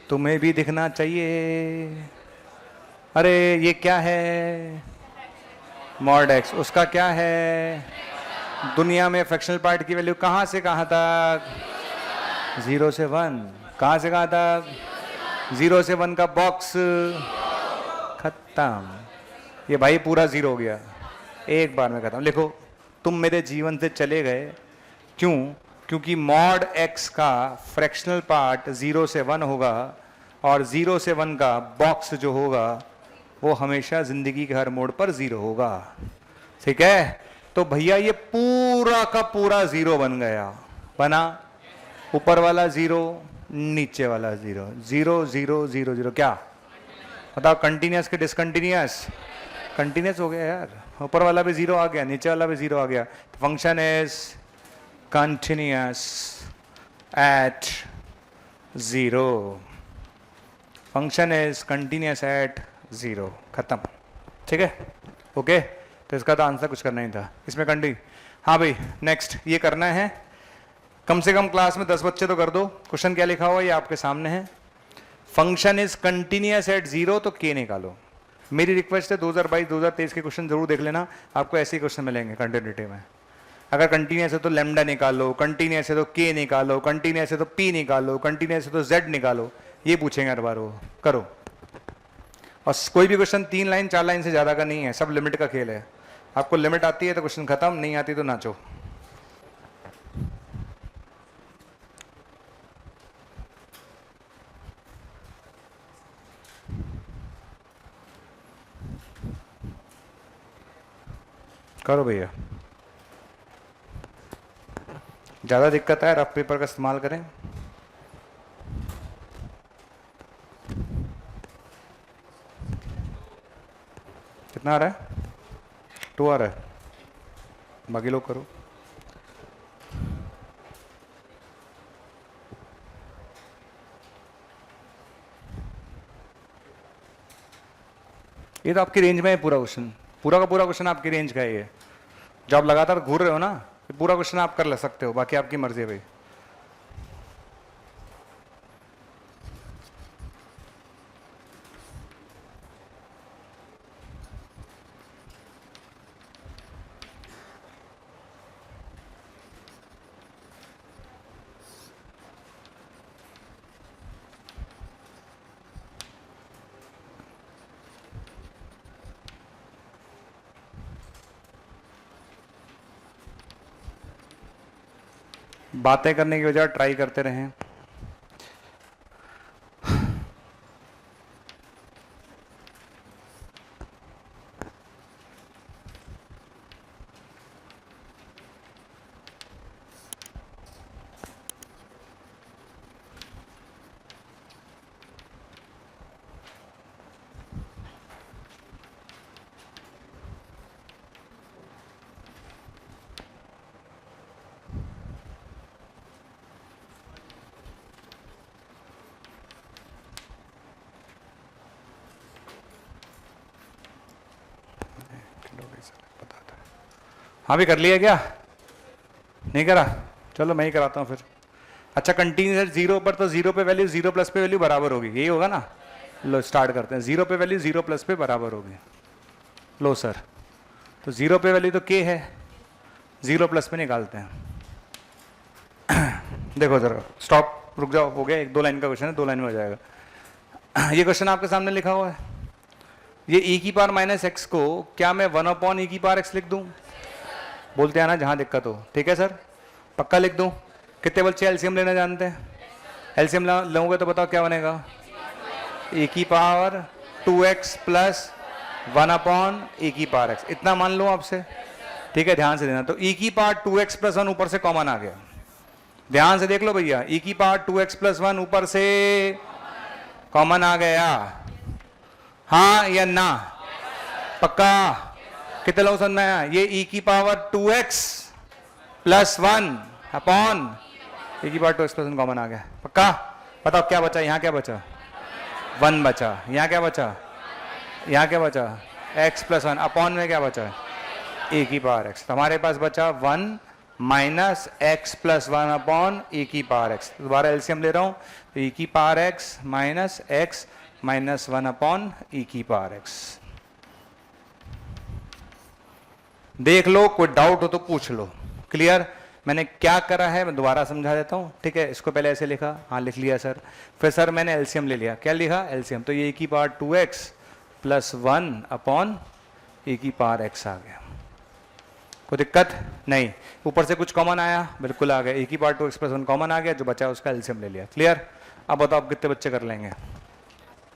तुम्हें भी दिखना चाहिए। अरे ये क्या है, मॉड एक्स, उसका क्या है, दुनिया में फ्रैक्शनल पार्ट की वैल्यू कहाँ से कहाँ तक, 0 से 1, कहाँ से कहाँ तक, 0 से 1 का बॉक्स खत्म। ये भाई पूरा 0 हो गया, एक बार में खत्म। लिखो, तुम मेरे जीवन से चले गए, क्यों, क्योंकि मॉड एक्स का फ्रैक्शनल पार्ट 0 से 1 होगा, और 0 से 1 का बॉक्स जो होगा वो हमेशा जिंदगी के हर मोड़ पर 0 होगा। ठीक है, तो भैया ये पूरा का पूरा 0 बन गया, बना, ऊपर वाला 0, नीचे वाला 0, 0 0 0 0, क्या बताओ, कंटिन्यूस के डिसकंटिन्यूस, कंटिन्यूस हो गया यार, ऊपर वाला भी 0 आ गया, नीचे वाला भी 0 आ गया। Function is continuous at 0, function is continuous at 0, खत्म। ठीक है, ओके, तो इसका तो आंसर कुछ करना ही था इसमें कंडी। हाँ भाई नेक्स्ट, ये करना है, कम से कम क्लास में 10 बच्चे तो कर दो। क्वेश्चन क्या लिखा हुआ है ये आपके सामने है, फंक्शन इज कंटिन्यूस एट 0, तो के निकालो। मेरी रिक्वेस्ट है 2022-2023 के क्वेश्चन जरूर देख लेना, आपको ऐसे ही क्वेश्चन मिलेंगे कंटिन्यूटी में। अगर कंटिन्यूस है तो लैम्डा निकालो, कंटिन्यूस है तो के निकालो, कंटिन्यूस है तो पी निकालो, कंटिन्यूस है तो जेड निकालो, ये पूछेंगे हर बार वो, करो। और कोई भी क्वेश्चन 3 लाइन 4 लाइन से ज़्यादा का नहीं है, सब लिमिट का खेल है। आपको लिमिट आती है तो क्वेश्चन खत्म, नहीं आती तो नाचो। करो भैया, ज़्यादा दिक्कत है रफ पेपर का इस्तेमाल करें। कितना आ रहा है, 2 आ रहा है, बाकी लोग करो। ये तो आपकी रेंज में है पूरा क्वेश्चन, पूरा का पूरा क्वेश्चन आपकी रेंज का है ये। जो आप लगातार घूर रहे हो ना, पूरा क्वेश्चन आप कर ले सकते हो, बाकी आपकी मर्जी है भाई। बातें करने की बजाय ट्राई करते रहें। हाँ भी कर लिया क्या? नहीं करा? चलो मैं ही कराता हूँ फिर। अच्छा कंटिन्यूस जीरो पर, तो जीरो पे वैल्यू जीरो प्लस पे वैल्यू बराबर होगी, यही होगा ना? लो स्टार्ट करते हैं। जीरो पे वैल्यू जीरो प्लस पे बराबर होगी। लो सर, तो जीरो पे वैल्यू तो के है, जीरो प्लस पे निकालते हैं। देखो जरा, स्टॉप, रुक जाओ, हो गया, एक दो लाइन का क्वेश्चन है, दो लाइन में हो जाएगा। ये क्वेश्चन आपके सामने लिखा हुआ है, ये e की पावर माइनस एक्स को क्या मैं 1 e की पावर x लिख दूं? बोलते हैं ना जहां दिक्कत हो। ठीक है सर, पक्का लिख दूं? कितने बच्चे एलसीएम लेना जानते हैं? एलसीएम लोगे तो बताओ क्या बनेगा? e की पावर 2x प्लस 1 e की पावर x, इतना मान लो आपसे। ठीक है, ध्यान से देना। तो e की पावर 2x प्लस 1 ऊपर से कॉमन आ गया, ध्यान से देख लो भैया, e की पावर 2x प्लस 1 ऊपर से कॉमन आ गया, हाँ या ना? पक्का? कितने लोग समझ में आया? ये e की power 2x plus 1 upon e की पावर 2x प्लस 1 कॉमन आ गया, पक्का? बताओ क्या बचा? यहाँ क्या बचा? 1 बचा। यहाँ क्या बचा? यहाँ क्या बचा? x प्लस 1 अपॉन में क्या बचा? e की पावर x। तो हमारे पास बचा 1 minus x plus 1 upon e की पावर x। दोबारा एलसीएम ले रहा हूं, तो e की power x minus x minus 1 upon e की पावर x। देख लो, कोई डाउट हो तो पूछ लो। क्लियर? मैंने क्या करा है मैं दोबारा समझा देता हूं। ठीक है, इसको पहले ऐसे लिखा, हाँ लिख लिया सर। फिर सर मैंने एलसीएम ले लिया, क्या लिखा? एलसीएम। तो ये e की power 2x plus 1 upon e की पावर x आ गया। कोई दिक्कत नहीं? ऊपर से कुछ कॉमन आया, बिल्कुल आ गया, e की पावर 2x प्लस 1 कॉमन आ गया, जो बचा उसका एलसीएम ले लिया। क्लियर? अब बताओ आप कितने बच्चे कर लेंगे?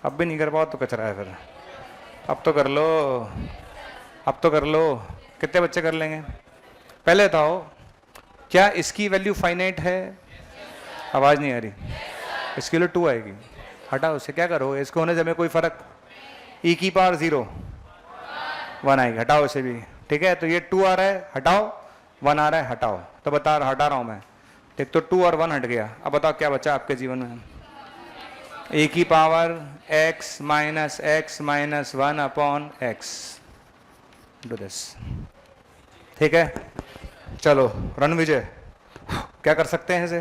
अब भी नहीं कर पाओ तो कचरा है फिर। अब तो कर लो, अब तो कर लो। कितने बच्चे कर लेंगे? पहले बताओ, क्या इसकी वैल्यू फाइनाइट है? आवाज नहीं आ रही। इसके लिए 2 आएगी, हटाओ उससे, क्या करो, इसको होने से हमें कोई फर्क। e की पावर 0 1 आएगी, हटाओ इसे भी। ठीक है, तो ये 2 आ रहा है, हटाओ, 1 आ रहा है, हटाओ। तो हटा रहा हूं मैं। एक तो 2 और 1 हट गया। अब बताओ क्या बचा आपके जीवन में? e की power x minus 1 upon x। Do this. ठीक है, चलो रन विजय, क्या कर सकते हैं इसे?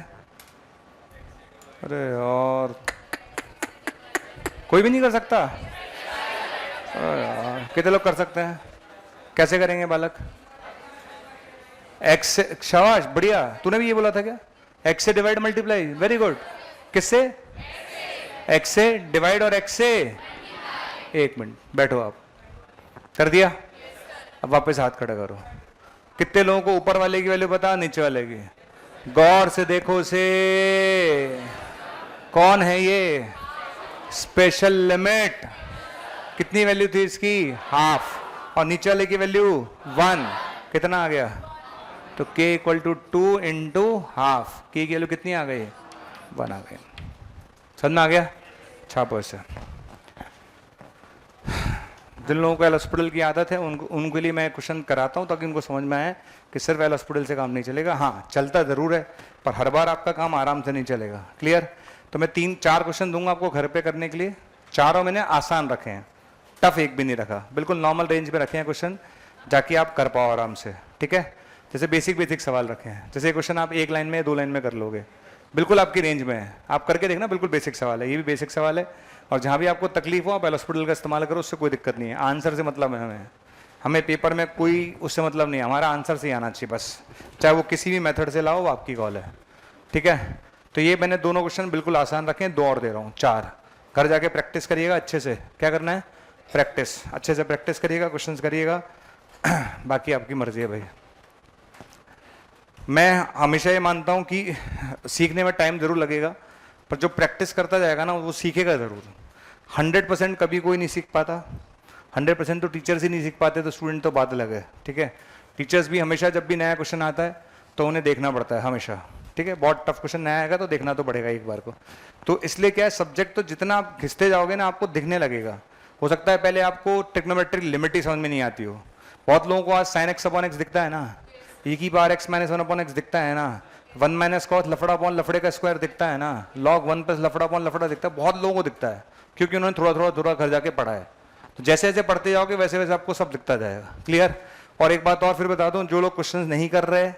अरे और कोई भी नहीं कर सकता? अरे यार, कितने लोग कर सकते हैं? कैसे करेंगे बालक? x से, शाबाश, बढ़िया। तूने भी ये बोला था क्या? x से डिवाइड मल्टीप्लाई, वेरी गुड। किससे? x से डिवाइड और x से, एक मिनट बैठो आप। कर दिया? अब वापस हाथ खड़ा करो। कितने लोगों को ऊपर वाले की वैल्यू पता, नीचे वाले की? गौर से देखो से, कौन है ये? Special limit. कितनी वैल्यू थी इसकी? हाफ। और नीचे वाले की वैल्यू 1। कितना आ गया? तो k equal to 2 into half. k की वैल्यू कितनी आ गई? 1 आ गई। समझ में आ गया? छापो इसे। जिन लोगों को एल हॉस्पिटल की आदत है उनके लिए मैं क्वेश्चन कराता हूं, ताकि उनको समझ में आए कि सिर्फ एल हॉस्पिटल से काम नहीं चलेगा। हाँ चलता जरूर है, पर हर बार आपका काम आराम से नहीं चलेगा। क्लियर? तो मैं 3-4 क्वेश्चन दूंगा आपको घर पे करने के लिए। चारों मैंने आसान रखे हैं, टफ एक भी नहीं रखा, बिल्कुल नॉर्मल रेंज में रखे हैं क्वेश्चन, जाके आप कर पाओ आराम से। ठीक है, जैसे बेसिक सवाल रखे हैं, जैसे क्वेश्चन आप 1 लाइन में 2 लाइन में कर लोगे, बिल्कुल आपकी रेंज में है। आप करके देखना, बिल्कुल बेसिक सवाल है, ये भी बेसिक सवाल है। और जहाँ भी आपको तकलीफ हो आप एल हॉस्पिटल का इस्तेमाल करो, उससे कोई दिक्कत नहीं है। आंसर से मतलब है हमें पेपर में कोई उससे मतलब नहीं है, हमारा आंसर से ही आना चाहिए बस, चाहे वो किसी भी मेथड से लाओ, वो आपकी कॉल है। ठीक है, तो ये मैंने दोनों क्वेश्चन बिल्कुल आसान रखे हैं, 2 और दे रहा हूँ, 4। घर जाके प्रैक्टिस करिएगा अच्छे से। क्या करना है? प्रैक्टिस, अच्छे से प्रैक्टिस करिएगा, क्वेश्चन करिएगा, बाकी आपकी मर्जी है भाई। मैं हमेशा ये मानता हूँ कि सीखने में टाइम जरूर लगेगा, पर जो प्रैक्टिस करता जाएगा ना वो सीखेगा ज़रूर। 100% कभी कोई नहीं सीख पाता, 100% तो टीचर्स ही नहीं सीख पाते, तो स्टूडेंट तो बात अलग है। ठीक है, टीचर्स भी हमेशा जब भी नया क्वेश्चन आता है तो उन्हें देखना पड़ता है हमेशा। ठीक है, बहुत टफ क्वेश्चन नया आएगा तो देखना तो पड़ेगा एक बार को। तो इसलिए क्या है, सब्जेक्ट तो जितना आप घिसते जाओगे ना आपको दिखने लगेगा। हो सकता है पहले आपको ट्रिग्नोमेट्रिक लिमिट ही समझ में नहीं आती हो। बहुत लोगों को आज साइन एक्स अपॉन एक्स दिखता है ना, e की power x minus 1 upon x दिखता है ना, 1 माइनस कॉस लफड़ा अपॉन लफड़े का स्क्वायर दिखता है ना, log 1 प्लस लफड़ा अपॉन लफड़ा दिखता है। बहुत लोगों को दिखता है, क्योंकि उन्होंने थोड़ा थोड़ा घर जाके पढ़ा है। तो जैसे जैसे पढ़ते जाओगे वैसे वैसे आपको सब दिखता जाएगा। क्लियर? और एक बात और फिर बता दूं, जो लोग क्वेश्चंस नहीं कर रहे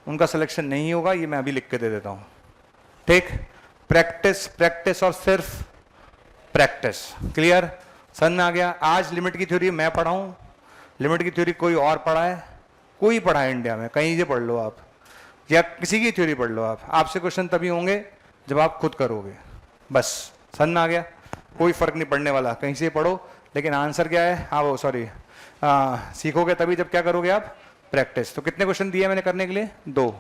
उनका सिलेक्शन नहीं होगा, ये मैं अभी लिख के दे देता हूं, ठीक। प्रैक्टिस प्रैक्टिस और सिर्फ प्रैक्टिस। क्लियर? समझ में आ गया? आज लिमिट की थ्योरी मैं पढ़ाऊं, लिमिट की थ्योरी कोई और पढ़ा है? कोई पढ़ा है इंडिया में? कहीं से पढ़ लो आप, या किसी की थ्योरी पढ़ लो आप, आपसे क्वेश्चन तभी होंगे जब आप खुद करोगे। बस समझ में आ गया? कोई फर्क नहीं पड़ने वाला, कहीं से पढ़ो, लेकिन आंसर क्या है? हाँ वो सॉरी, सीखोगे तभी जब क्या करोगे आप? प्रैक्टिस। तो कितने क्वेश्चन दिए मैंने करने के लिए? 2।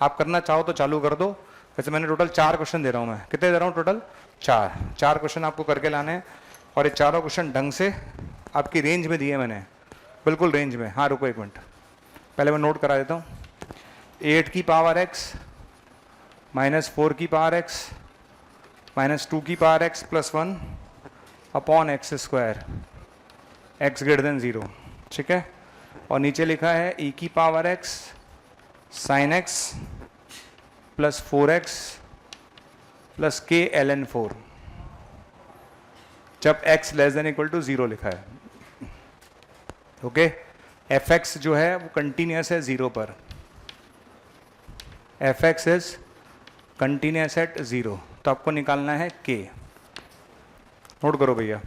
आप करना चाहो तो चालू कर दो। वैसे मैंने टोटल 4 क्वेश्चन दे रहा हूँ मैं। कितने दे रहा हूँ टोटल? 4 क्वेश्चन आपको करके लाने हैं, और ये चारों क्वेश्चन ढंग से आपकी रेंज में दिए मैंने, बिल्कुल रेंज में। हाँ रुको 1 मिनट, पहले मैं नोट करा देता हूँ। 8 की पावर x माइनस 4 की पावर x माइनस 2 की power x plus 1 upon x square, x greater than 0, ठीक है। और नीचे लिखा है e की power x sine x plus 4x plus k ln 4, जब x less than equal to 0 लिखा है। ओके, fx जो है वो कंटिन्यूस है 0 पर, fx इज कंटिन्यूस एट 0, तो आपको निकालना है k। नोट करो भैया,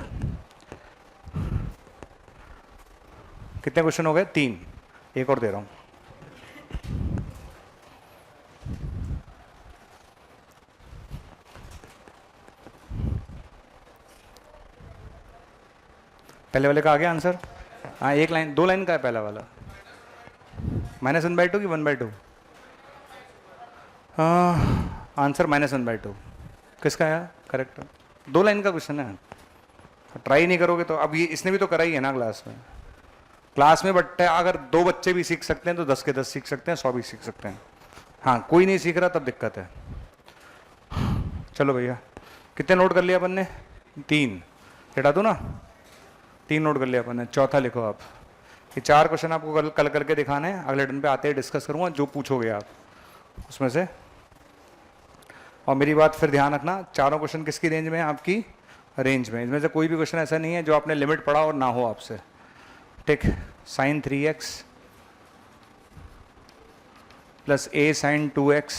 कितने क्वेश्चन हो गए? 3। एक और दे रहा हूं। पहले वाले का आ गया आंसर? हाँ, 1 लाइन 2 लाइन का है पहला वाला। -1/2 की 1/2? आंसर -1/2 किसका है? करेक्ट, 2 लाइन का क्वेश्चन है। ट्राई नहीं करोगे तो, अब ये इसने भी तो करा ही है ना क्लास में। क्लास में बट अगर 2 बच्चे भी सीख सकते हैं तो 10 के 10 सीख सकते हैं, 100 भी सीख सकते हैं। हाँ, कोई नहीं सीख रहा तब दिक्कत है। चलो भैया, कितने नोट कर लिया अपन ने? 3। हटा दो ना, 3 नोट कर लिया अपन ने। चौथा लिखो आप। ये 4 क्वेश्चन आपको कल करके दिखाने हैं, अगले दिन पे आते ही डिस्कस करूंगा, जो पूछोगे आप उसमें से। और मेरी बात फिर ध्यान रखना, चारों क्वेश्चन किसकी रेंज में है? आपकी रेंज में। इसमें से कोई भी क्वेश्चन ऐसा नहीं है जो आपने लिमिट पढ़ा और ना हो आपसे, ठीक। Sine 3x plus a sine 2x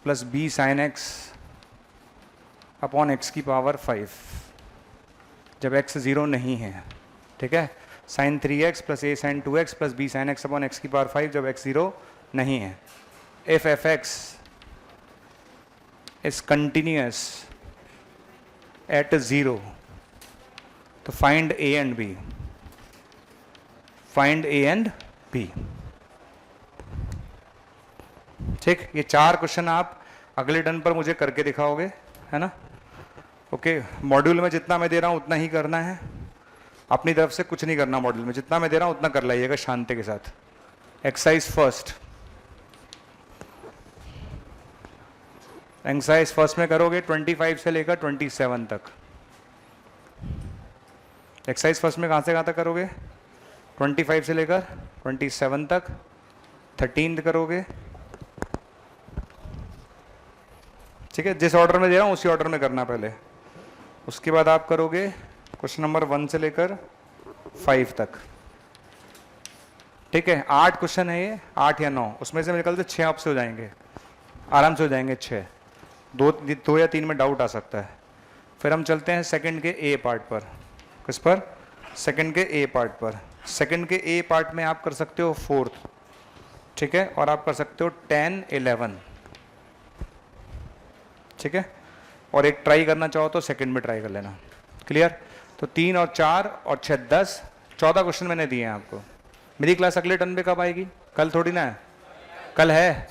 plus b sine x upon x की पावर 5, जब x 0 नहीं है, ठीक है। Sine 3x plus a sine 2x plus b sine x upon x की पावर 5, जब x 0 नहीं है। If fx is continuous at 0, तो find a and b, find a and b, ठीक। ये 4 क्वेश्चन आप अगले टर्न पर मुझे करके दिखाओगे, है ना? ओके, मॉड्यूल में जितना मैं दे रहा हूं उतना ही करना है, अपनी तरफ से कुछ नहीं करना। मॉड्यूल में जितना मैं दे रहा हूं उतना कर लाइएगा शांति के साथ। एक्सरसाइज फर्स्ट, एक्सरसाइज फर्स्ट में करोगे 25 से लेकर 27 तक। एक्सरसाइज फर्स्ट में कहां से कहां तक करोगे? 25 से लेकर 27 तक। 13 करोगे, ठीक है। जिस ऑर्डर में दे रहा हूं उसी ऑर्डर में करना पहले। उसके बाद आप करोगे क्वेश्चन नंबर 1 से लेकर 5 तक, ठीक है। 8 क्वेश्चन है ये, 8 या 9, उसमें से मेरे ख्याल से 6 आपसे हो जाएंगे, आराम से हो जाएंगे 6। 2 या 3 में डाउट आ सकता है। फिर हम चलते हैं सेकंड के ए पार्ट पर। किस पर? सेकंड के ए पार्ट पर। सेकंड के ए पार्ट में आप कर सकते हो 4th, ठीक है, और आप कर सकते हो 10, 11, ठीक है। और एक ट्राई करना चाहो तो सेकंड में ट्राई कर लेना। क्लियर? तो 3 और 4 और 6, 10, 14 क्वेश्चन मैंने दिए हैं आपको। मेरी क्लास अगले टर्न पे कब आएगी? कल थोड़ी ना है, कल है।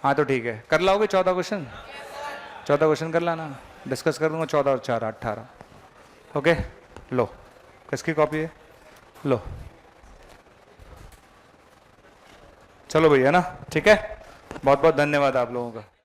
हाँ तो ठीक है, कर लाओगे 14 क्वेश्चन? 14 क्वेश्चन कर लाना, डिस्कस कर दूंगा। 14 और 4 18। ओके, लो किसकी कॉपी है? लो, चलो भैया ना, ठीक है। बहुत बहुत धन्यवाद आप लोगों का।